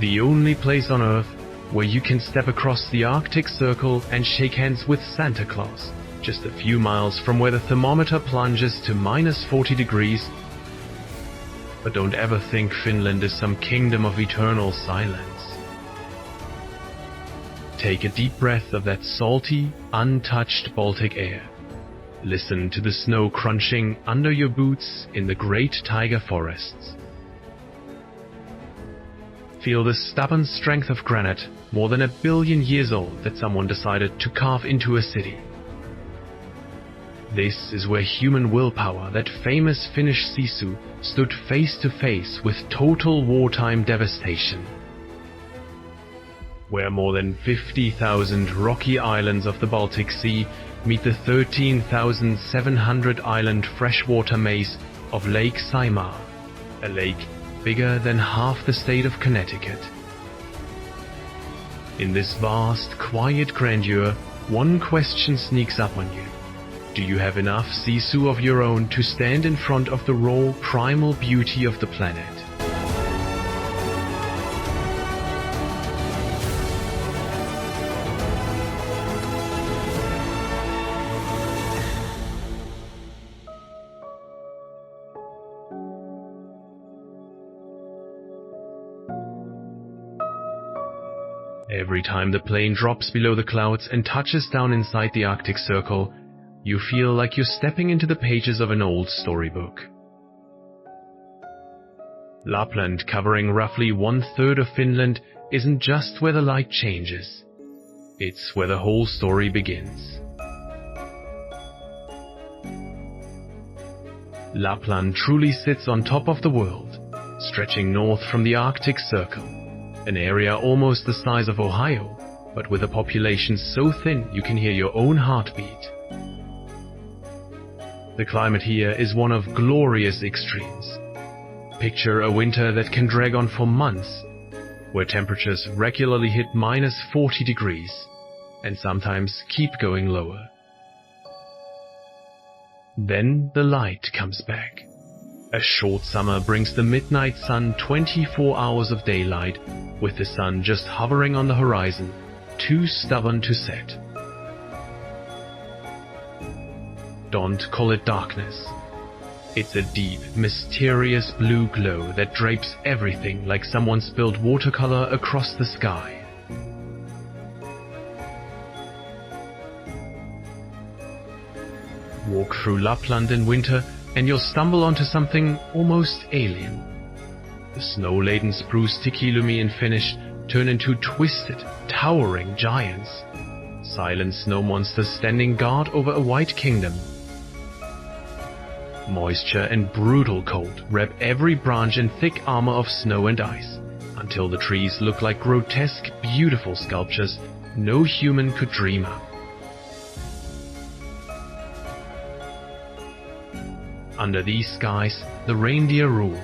The only place on Earth where you can step across the Arctic Circle and shake hands with Santa Claus, just a few miles from where the thermometer plunges to -40 degrees. But don't ever think Finland is some kingdom of eternal silence. Take a deep breath of that salty, untouched Baltic air. Listen to the snow crunching under your boots in the great taiga forests. Feel the stubborn strength of granite, more than 1 billion years old, that someone decided to carve into a city. This is where human willpower, that famous Finnish sisu, stood face to face with total wartime devastation. Where more than 50,000 rocky islands of the Baltic Sea meet the 13,700 island freshwater maze of Lake Saimaa, a lake bigger than half the state of Connecticut. In this vast, quiet grandeur, one question sneaks up on you. Do you have enough sisu of your own to stand in front of the raw, primal beauty of the planet? Every time the plane drops below the clouds and touches down inside the Arctic Circle, you feel like you're stepping into the pages of an old storybook. Lapland, covering roughly 1/3 of Finland, isn't just where the light changes. It's where the whole story begins. Lapland truly sits on top of the world, stretching north from the Arctic Circle, an area almost the size of Ohio, but with a population so thin you can hear your own heartbeat. The climate here is one of glorious extremes. Picture a winter that can drag on for months, where temperatures regularly hit -40 degrees, and sometimes keep going lower. Then the light comes back. A short summer brings the midnight sun 24 hours of daylight, with the sun just hovering on the horizon, too stubborn to set. Don't call it darkness. It's a deep, mysterious blue glow that drapes everything like someone spilled watercolor across the sky. Walk through Lapland in winter and you'll stumble onto something almost alien. The snow-laden spruce tikilumi in Finnish turn into twisted, towering giants. Silent snow monsters standing guard over a white kingdom. Moisture and brutal cold wrap every branch in thick armor of snow and ice, until the trees look like grotesque, beautiful sculptures no human could dream up. Under these skies, the reindeer rule.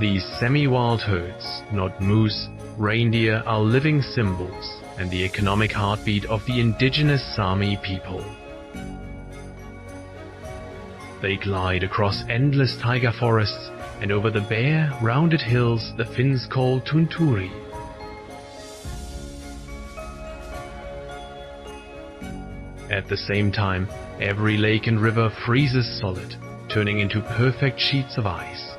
These semi-wild herds, not moose, reindeer, are living symbols and the economic heartbeat of the indigenous Sami people. They glide across endless taiga forests and over the bare, rounded hills the Finns call tunturi. At the same time, every lake and river freezes solid, turning into perfect sheets of ice.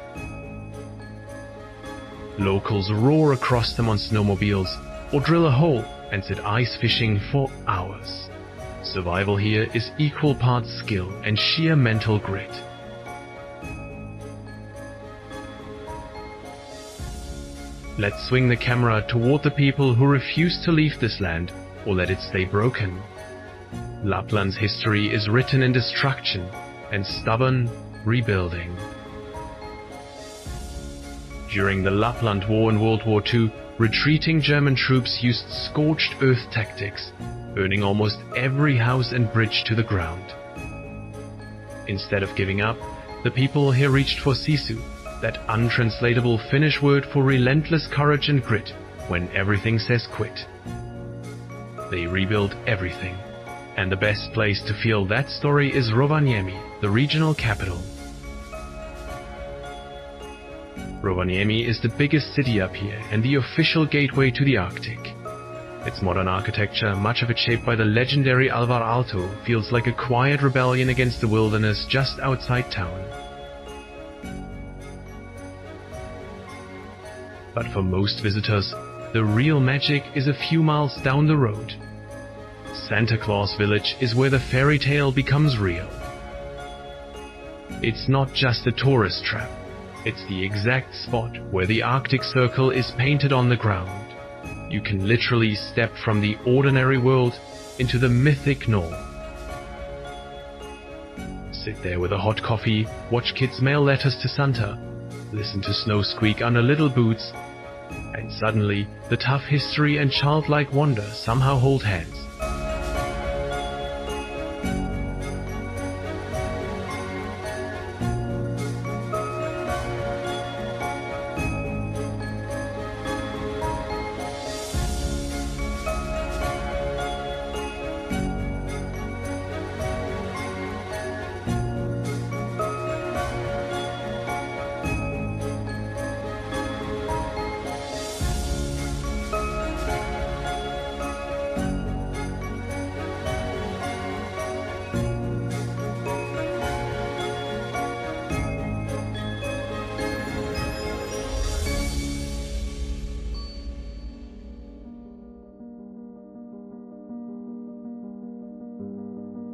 Locals roar across them on snowmobiles or drill a hole and sit ice fishing for hours. Survival here is equal parts skill and sheer mental grit. Let's swing the camera toward the people who refuse to leave this land or let it stay broken. Lapland's history is written in destruction and stubborn rebuilding. During the Lapland War in World War II, retreating German troops used scorched earth tactics, burning almost every house and bridge to the ground. Instead of giving up, the people here reached for sisu, that untranslatable Finnish word for relentless courage and grit when everything says quit. They rebuilt everything, and the best place to feel that story is Rovaniemi, the regional capital. Rovaniemi is the biggest city up here and the official gateway to the Arctic. Its modern architecture, much of it shaped by the legendary Alvar Aalto, feels like a quiet rebellion against the wilderness just outside town. But for most visitors, the real magic is a few miles down the road. Santa Claus Village is where the fairy tale becomes real. It's not just a tourist trap, it's the exact spot where the Arctic Circle is painted on the ground. You can literally step from the ordinary world into the mythic North. Sit there with a hot coffee, watch kids mail letters to Santa, listen to snow squeak under little boots, and suddenly the tough history and childlike wonder somehow hold hands.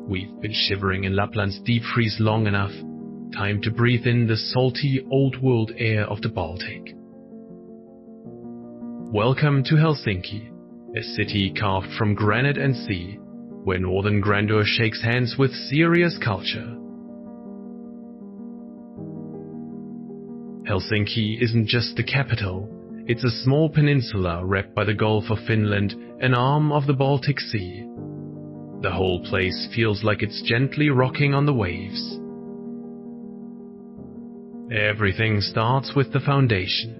We've been shivering in Lapland's deep freeze long enough. Time to breathe in the salty, old-world air of the Baltic. Welcome to Helsinki, a city carved from granite and sea, where northern grandeur shakes hands with serious culture. Helsinki isn't just the capital, it's a small peninsula wrapped by the Gulf of Finland, an arm of the Baltic Sea. The whole place feels like it's gently rocking on the waves. Everything starts with the foundation.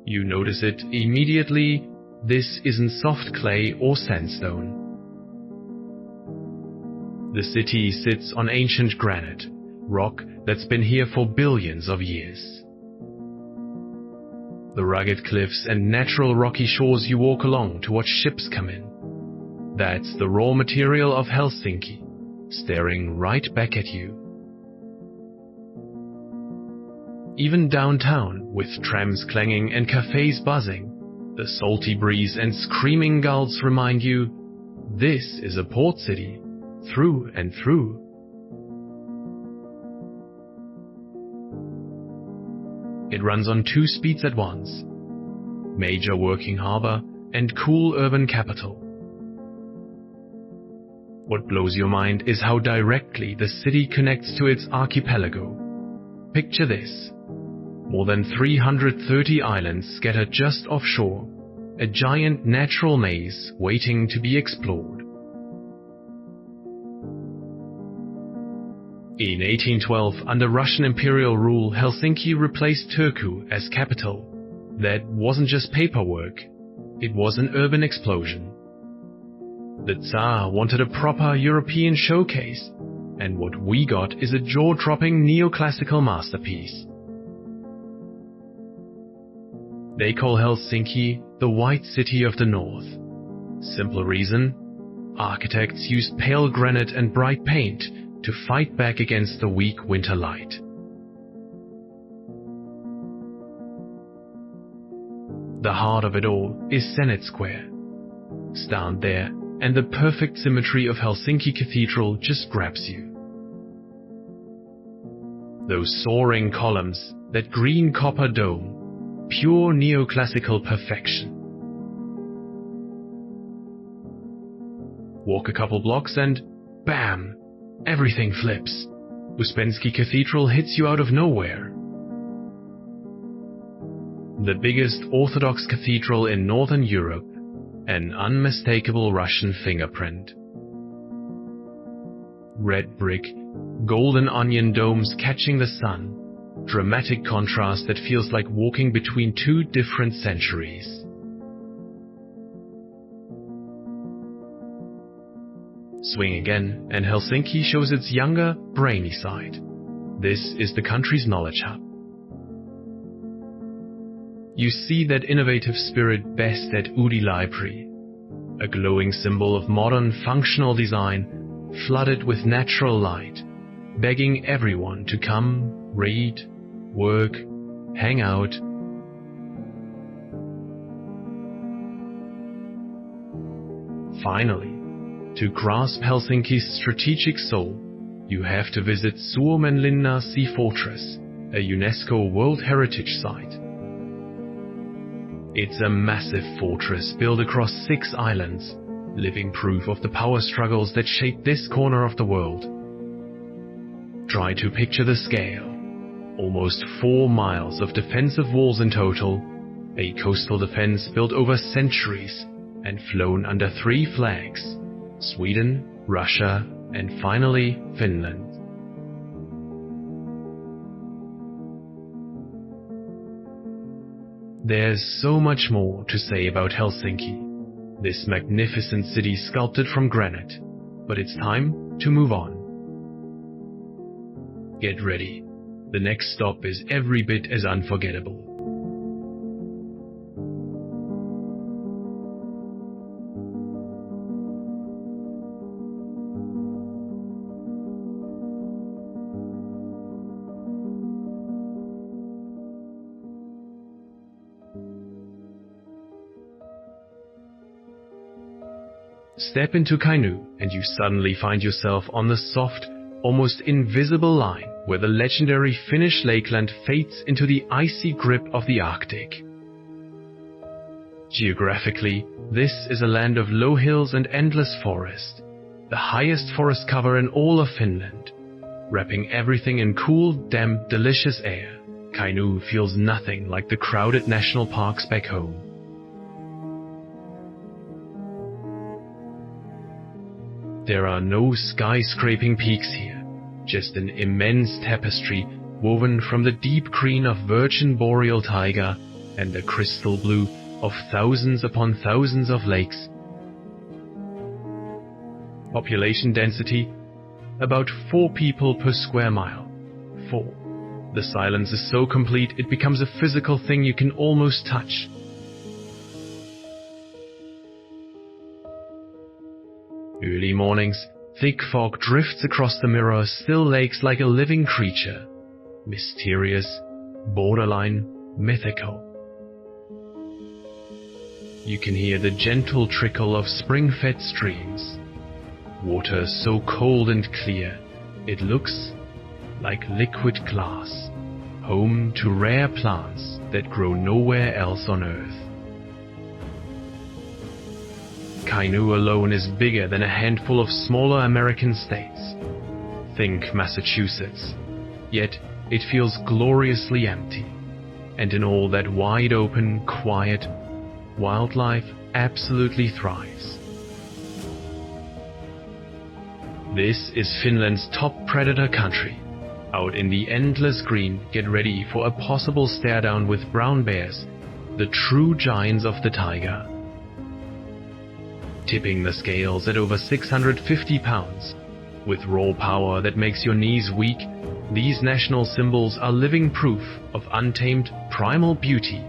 You notice it immediately. This isn't soft clay or sandstone. The city sits on ancient granite, rock that's been here for billions of years. The rugged cliffs and natural rocky shores you walk along to watch ships come in. That's the raw material of Helsinki, staring right back at you. Even downtown, with trams clanging and cafes buzzing, the salty breeze and screaming gulls remind you, this is a port city, through and through. It runs on 2 speeds at once, major working harbor and cool urban capital. What blows your mind is how directly the city connects to its archipelago. Picture this. More than 330 islands scattered just offshore, a giant natural maze waiting to be explored. In 1812, under Russian imperial rule, Helsinki replaced Turku as capital. That wasn't just paperwork, it was an urban explosion. The Tsar wanted a proper European showcase, and what we got is a jaw-dropping neoclassical masterpiece. They call Helsinki the White City of the North. Simple reason: architects used pale granite and bright paint to fight back against the weak winter light. The heart of it all is Senate Square. Stand there, and the perfect symmetry of Helsinki Cathedral just grabs you. Those soaring columns, that green copper dome, pure neoclassical perfection. Walk a couple blocks and bam! Everything flips. Uspensky Cathedral hits you out of nowhere. The biggest Orthodox cathedral in Northern Europe, an unmistakable Russian fingerprint. Red brick, golden onion domes catching the sun, dramatic contrast that feels like walking between 2 different centuries. Swing again, and Helsinki shows its younger, brainy side. This is the country's knowledge hub. You see that innovative spirit best at Udi Library, a glowing symbol of modern functional design, flooded with natural light, begging everyone to come, read, work, hang out. Finally, to grasp Helsinki's strategic soul, you have to visit Suomenlinna Sea Fortress, a UNESCO World Heritage Site. It's a massive fortress built across 6 islands, living proof of the power struggles that shape this corner of the world. Try to picture the scale. Almost 4 miles of defensive walls in total, a coastal defense built over centuries and flown under 3 flags: Sweden, Russia, and finally Finland. There's so much more to say about Helsinki, this magnificent city sculpted from granite, but it's time to move on. Get ready, the next stop is every bit as unforgettable. Step into Kainuu and you suddenly find yourself on the soft, almost invisible line where the legendary Finnish lakeland fades into the icy grip of the Arctic. Geographically, this is a land of low hills and endless forest, the highest forest cover in all of Finland. Wrapping everything in cool, damp, delicious air, Kainuu feels nothing like the crowded national parks back home. There are no skyscraping peaks here, just an immense tapestry woven from the deep green of virgin boreal taiga and the crystal blue of thousands upon thousands of lakes. Population density, about 4 people per square mile. 4. The silence is so complete it becomes a physical thing you can almost touch. Early mornings, thick fog drifts across the mirror still lakes like a living creature. Mysterious, borderline, mythical. You can hear the gentle trickle of spring-fed streams. Water so cold and clear, it looks like liquid glass, home to rare plants that grow nowhere else on Earth. Kainuu alone is bigger than a handful of smaller American states. Think Massachusetts. Yet it feels gloriously empty. And in all that wide open, quiet, wildlife absolutely thrives. This is Finland's top predator country. Out in the endless green, get ready for a possible stare down with brown bears, the true giants of the taiga. Tipping the scales at over 650 pounds. With raw power that makes your knees weak, these national symbols are living proof of untamed primal beauty.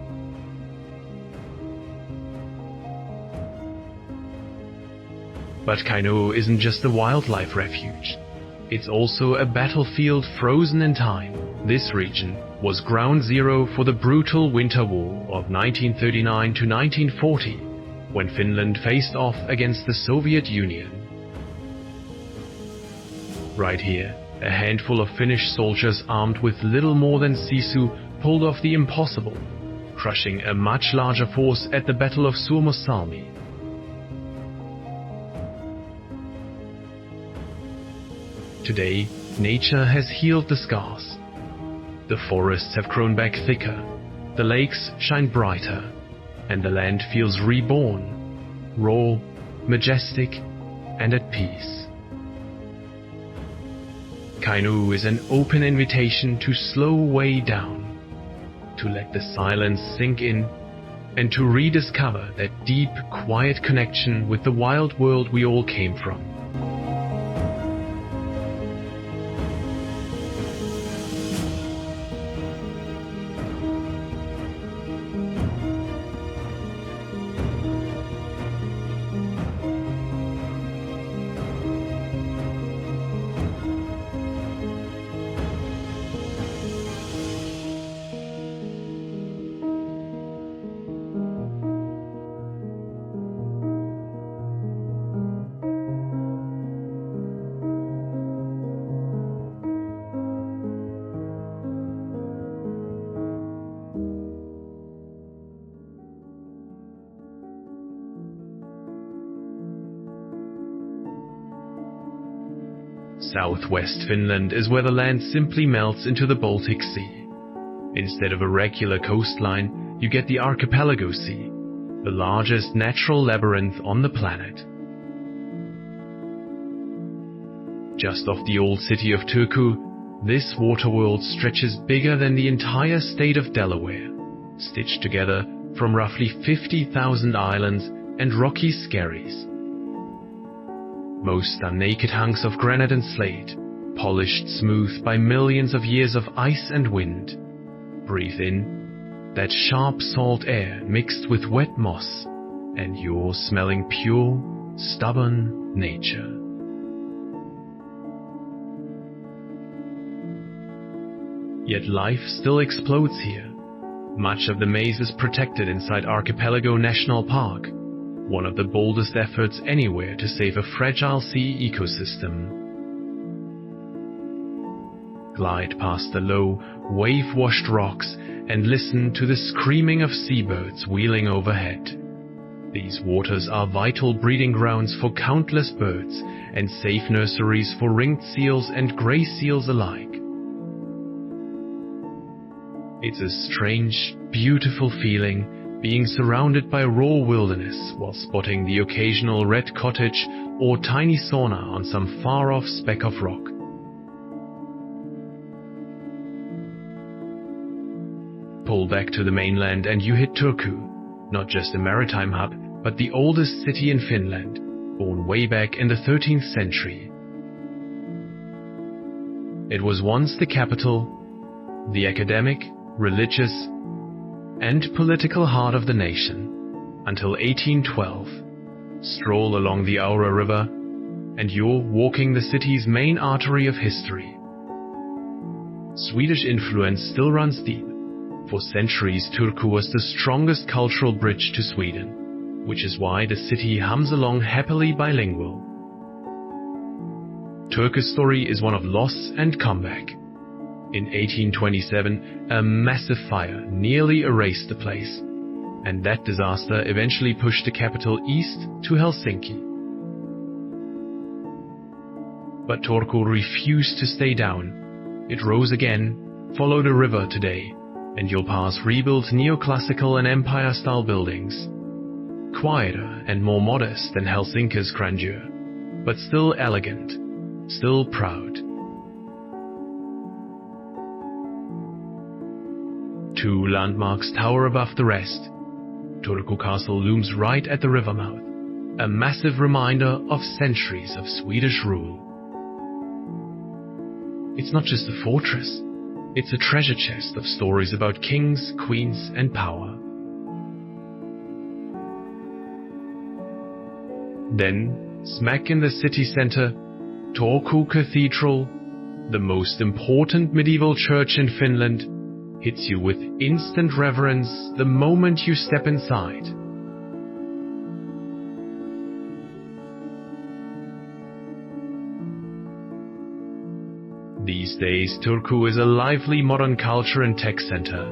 But Kainuu isn't just a wildlife refuge. It's also a battlefield frozen in time. This region was ground zero for the brutal Winter War of 1939 to 1940. When Finland faced off against the Soviet Union. Right here, a handful of Finnish soldiers armed with little more than sisu pulled off the impossible, crushing a much larger force at the Battle of Suomussalmi. Today, nature has healed the scars. The forests have grown back thicker, the lakes shine brighter, and the land feels reborn, raw, majestic, and at peace. Kainuu is an open invitation to slow way down, to let the silence sink in, and to rediscover that deep, quiet connection with the wild world we all came from. Southwest Finland is where the land simply melts into the Baltic Sea. Instead of a regular coastline, you get the Archipelago Sea, the largest natural labyrinth on the planet. Just off the old city of Turku, this waterworld stretches bigger than the entire state of Delaware, stitched together from roughly 50,000 islands and rocky skerries. Most are naked hunks of granite and slate, polished smooth by millions of years of ice and wind. Breathe in that sharp salt air mixed with wet moss, and you're smelling pure, stubborn nature. Yet life still explodes here. Much of the maze is protected inside Archipelago National Park, one of the boldest efforts anywhere to save a fragile sea ecosystem. Glide past the low, wave-washed rocks and listen to the screaming of seabirds wheeling overhead. These waters are vital breeding grounds for countless birds and safe nurseries for ringed seals and gray seals alike. It's a strange, beautiful feeling being surrounded by raw wilderness while spotting the occasional red cottage or tiny sauna on some far-off speck of rock. Pull back to the mainland and you hit Turku, not just a maritime hub, but the oldest city in Finland, born way back in the 13th century. It was once the capital, the academic, religious, and political heart of the nation, until 1812. Stroll along the Aura River, and you're walking the city's main artery of history. Swedish influence still runs deep. For centuries, Turku was the strongest cultural bridge to Sweden, which is why the city hums along happily bilingual. Turku's story is one of loss and comeback. In 1827, a massive fire nearly erased the place, and that disaster eventually pushed the capital east to Helsinki. But Turku refused to stay down. It rose again, followed a river today, and you'll pass rebuilt neoclassical and empire-style buildings. Quieter and more modest than Helsinki's grandeur, but still elegant, still proud. Two landmarks tower above the rest. Turku Castle looms right at the river mouth, a massive reminder of centuries of Swedish rule. It's not just a fortress, it's a treasure chest of stories about kings, queens, and power. Then, smack in the city center, Turku Cathedral, the most important medieval church in Finland, hits you with instant reverence the moment you step inside. These days, Turku is a lively modern culture and tech center,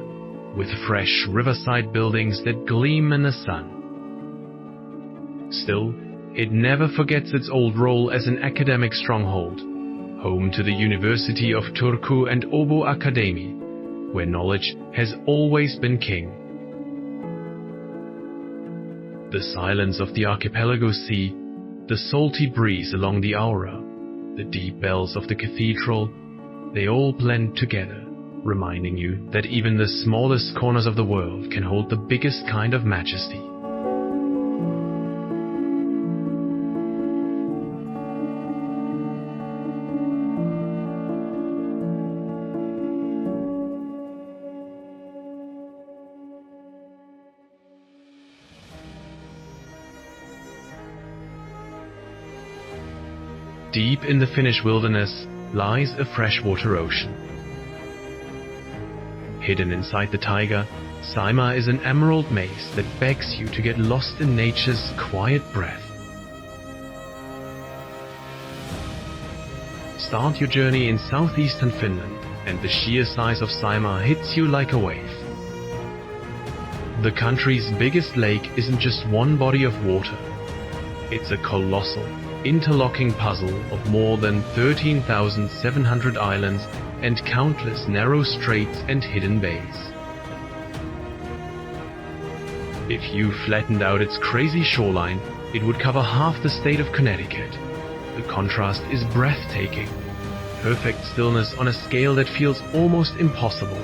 with fresh riverside buildings that gleam in the sun. Still, it never forgets its old role as an academic stronghold, home to the University of Turku and Åbo Academy, where knowledge has always been king. The silence of the Archipelago Sea, the salty breeze along the Aura, the deep bells of the cathedral, they all blend together, reminding you that even the smallest corners of the world can hold the biggest kind of majesty. Deep in the Finnish wilderness lies a freshwater ocean. Hidden inside the taiga, Saimaa is an emerald maze that begs you to get lost in nature's quiet breath. Start your journey in southeastern Finland, and the sheer size of Saimaa hits you like a wave. The country's biggest lake isn't just one body of water. It's a colossal, interlocking puzzle of more than 13,700 islands and countless narrow straits and hidden bays. If you flattened out its crazy shoreline, it would cover half the state of Connecticut. The contrast is breathtaking. Perfect stillness on a scale that feels almost impossible.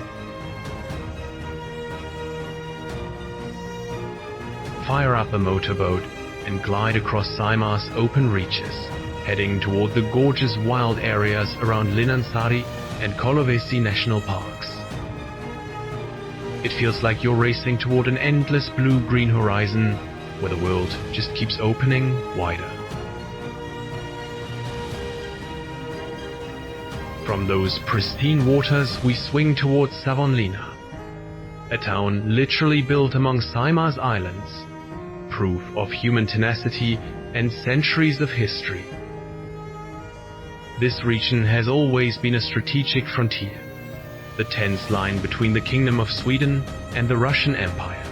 Fire up a motorboat and glide across Saima's open reaches, heading toward the gorgeous wild areas around Linnansari and Kolovesi National Parks. It feels like you're racing toward an endless blue-green horizon where the world just keeps opening wider. From those pristine waters we swing towards Savonlinna, a town literally built among Saima's islands, proof of human tenacity and centuries of history. This region has always been a strategic frontier, the tense line between the Kingdom of Sweden and the Russian Empire.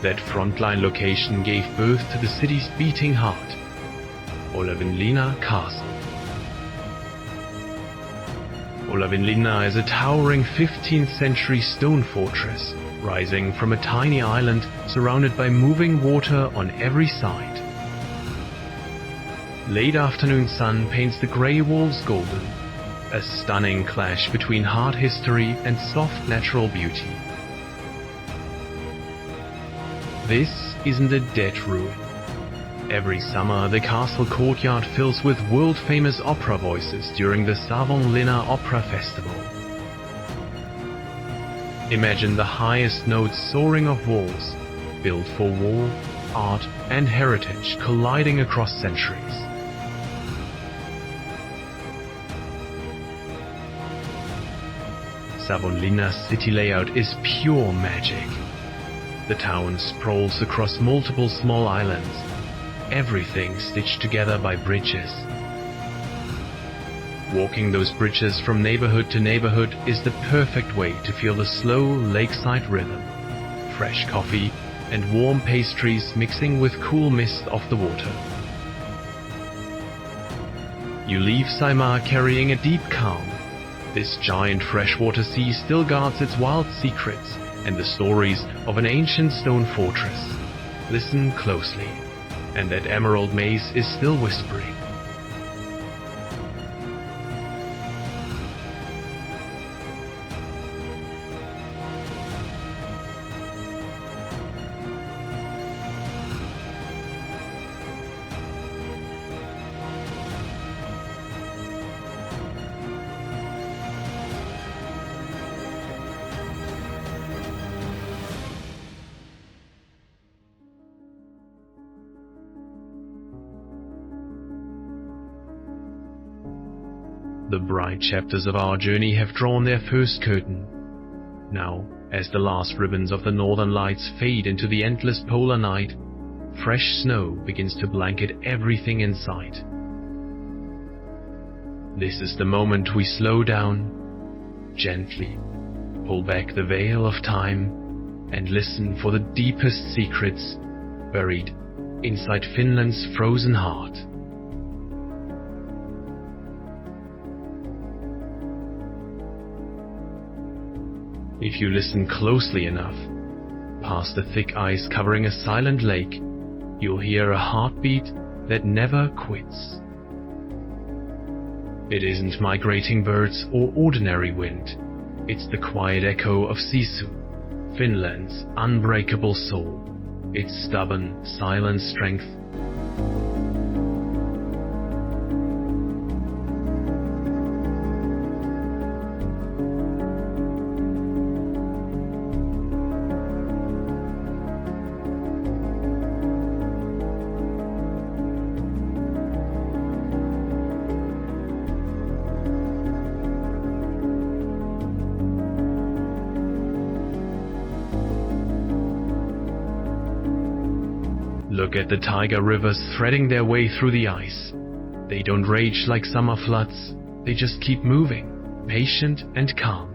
That frontline location gave birth to the city's beating heart, Olavinlinna Castle. Olavinlinna is a towering 15th century stone fortress, rising from a tiny island surrounded by moving water on every side. Late afternoon sun paints the grey walls golden, a stunning clash between hard history and soft natural beauty. This isn't a dead ruin. Every summer the castle courtyard fills with world-famous opera voices during the Savonlinna Opera Festival. Imagine the highest notes soaring off walls, built for war, art and heritage colliding across centuries. Savonlinna's city layout is pure magic. The town sprawls across multiple small islands, everything stitched together by bridges. Walking those bridges from neighborhood to neighborhood is the perfect way to feel the slow lakeside rhythm, fresh coffee and warm pastries mixing with cool mist off the water. You leave Saimaa carrying a deep calm. This giant freshwater sea still guards its wild secrets and the stories of an ancient stone fortress. Listen closely, and that emerald maze is still whispering. The bright chapters of our journey have drawn their first curtain. Now, as the last ribbons of the northern lights fade into the endless polar night, fresh snow begins to blanket everything in sight. This is the moment we slow down, gently pull back the veil of time, and listen for the deepest secrets buried inside Finland's frozen heart. If you listen closely enough, past the thick ice covering a silent lake, you'll hear a heartbeat that never quits. It isn't migrating birds or ordinary wind. It's the quiet echo of Sisu, Finland's unbreakable soul, its stubborn, silent strength. Look at the tiger rivers threading their way through the ice. They don't rage like summer floods, they just keep moving, patient and calm.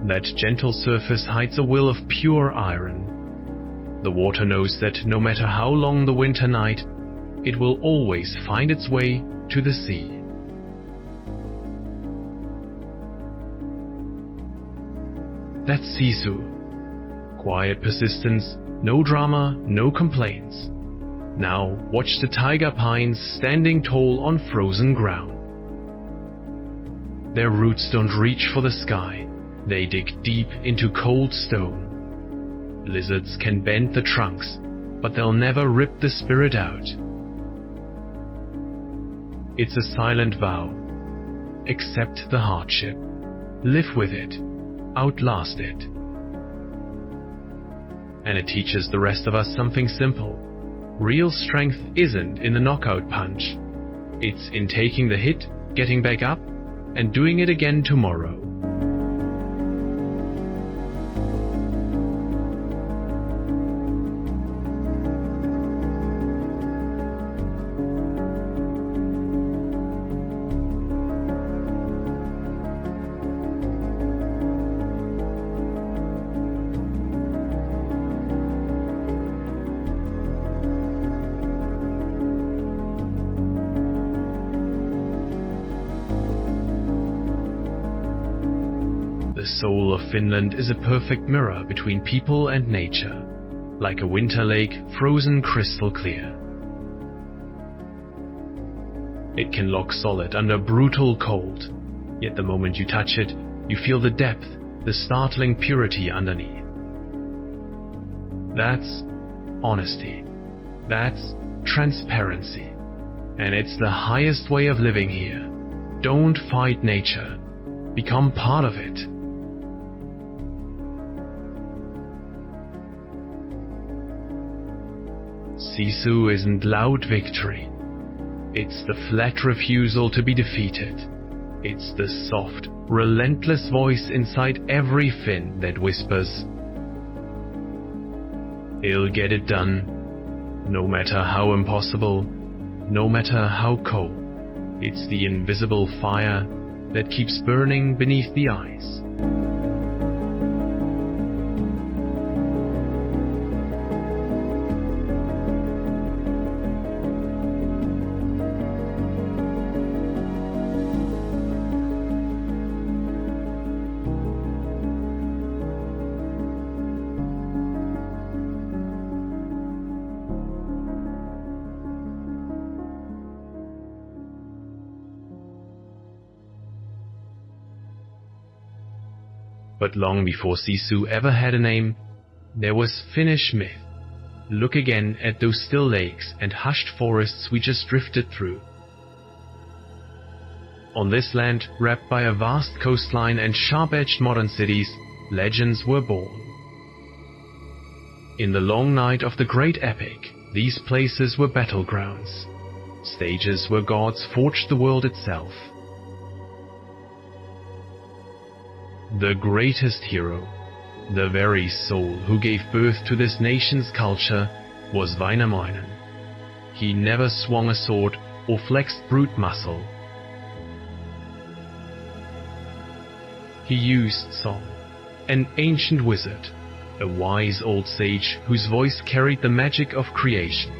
That gentle surface hides a will of pure iron. The water knows that no matter how long the winter night, it will always find its way to the sea. That's Sisu. Quiet persistence, no drama, no complaints. Now watch the tiger pines standing tall on frozen ground. Their roots don't reach for the sky, they dig deep into cold stone. Lizards can bend the trunks, but they'll never rip the spirit out. It's a silent vow. Accept the hardship. Live with it. Outlast it. And it teaches the rest of us something simple. Real strength isn't in the knockout punch. It's in taking the hit, getting back up, and doing it again tomorrow. The soul of Finland is a perfect mirror between people and nature, like a winter lake frozen crystal clear. It can lock solid under brutal cold, yet the moment you touch it, you feel the depth, the startling purity underneath. That's honesty. That's transparency. And it's the highest way of living here. Don't fight nature. Become part of it. Sisu isn't loud victory. It's the flat refusal to be defeated. It's the soft, relentless voice inside every Finn that whispers, "He'll get it done, no matter how impossible, no matter how cold." It's the invisible fire that keeps burning beneath the ice. But long before Sisu ever had a name, there was Finnish myth. Look again at those still lakes and hushed forests we just drifted through. On this land, wrapped by a vast coastline and sharp-edged modern cities, legends were born. In the long night of the great epic, these places were battlegrounds, stages where gods forged the world itself. The greatest hero, the very soul who gave birth to this nation's culture, was Wainamoinen. He never swung a sword or flexed brute muscle. He used song, an ancient wizard, a wise old sage whose voice carried the magic of creation.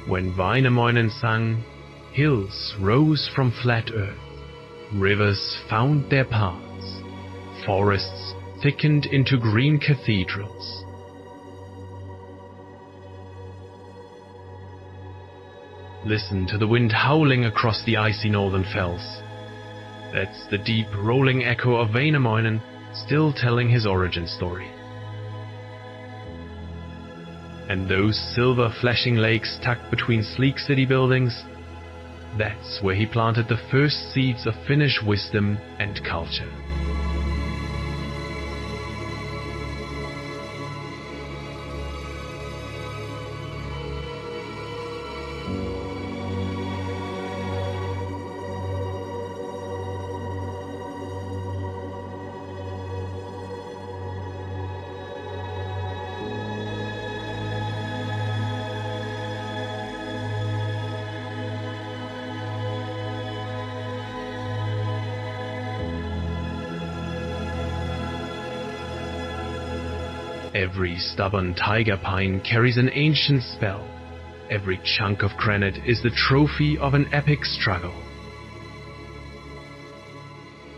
When Wainamoinen sang, hills rose from flat earth. Rivers found their paths, forests thickened into green cathedrals. Listen to the wind howling across the icy northern fells. That's the deep rolling echo of Wainamoinen still telling his origin story. And those silver flashing lakes tucked between sleek city buildings, that's where he planted the first seeds of Finnish wisdom and culture. Every stubborn tiger pine carries an ancient spell. Every chunk of granite is the trophy of an epic struggle.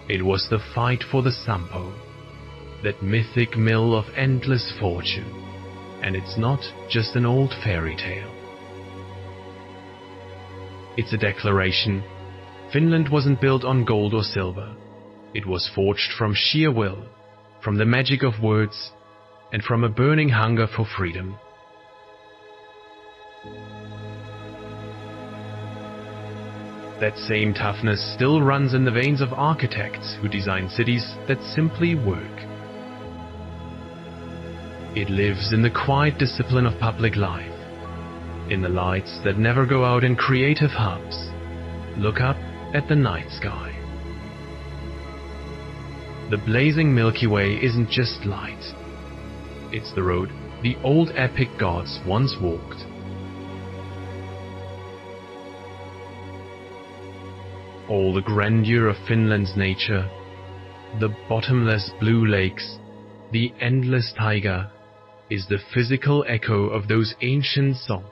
It was the fight for the Sampo, that mythic mill of endless fortune, and it's not just an old fairy tale. It's a declaration. Finland wasn't built on gold or silver. It was forged from sheer will, from the magic of words, and from a burning hunger for freedom. That same toughness still runs in the veins of architects who design cities that simply work. It lives in the quiet discipline of public life, in the lights that never go out in creative hubs. Look up at the night sky. The blazing Milky Way isn't just light. It's the road the old epic gods once walked. All the grandeur of Finland's nature, the bottomless blue lakes, the endless taiga, is the physical echo of those ancient songs.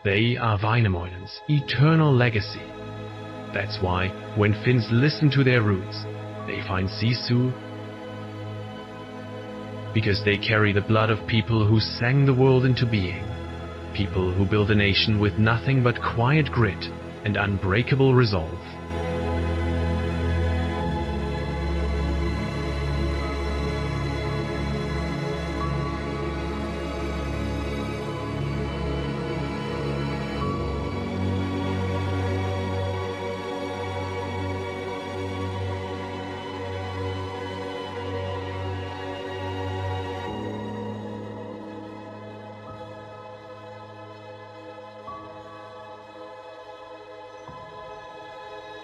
They are Wainamoinen's eternal legacy. That's why, when Finns listen to their roots, they find Sisu, because they carry the blood of people who sang the world into being, people who built a nation with nothing but quiet grit and unbreakable resolve.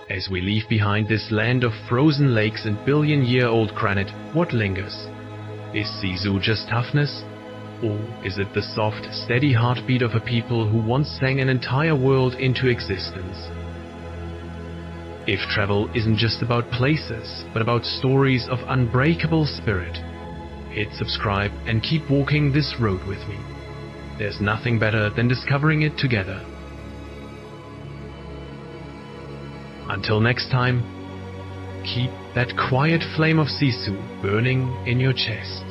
As we leave behind this land of frozen lakes and billion-year-old granite, what lingers? Is Sisu just toughness? Or is it the soft, steady heartbeat of a people who once sang an entire world into existence? If travel isn't just about places, but about stories of unbreakable spirit, hit subscribe and keep walking this road with me. There's nothing better than discovering it together. Until next time, keep that quiet flame of Sisu burning in your chest.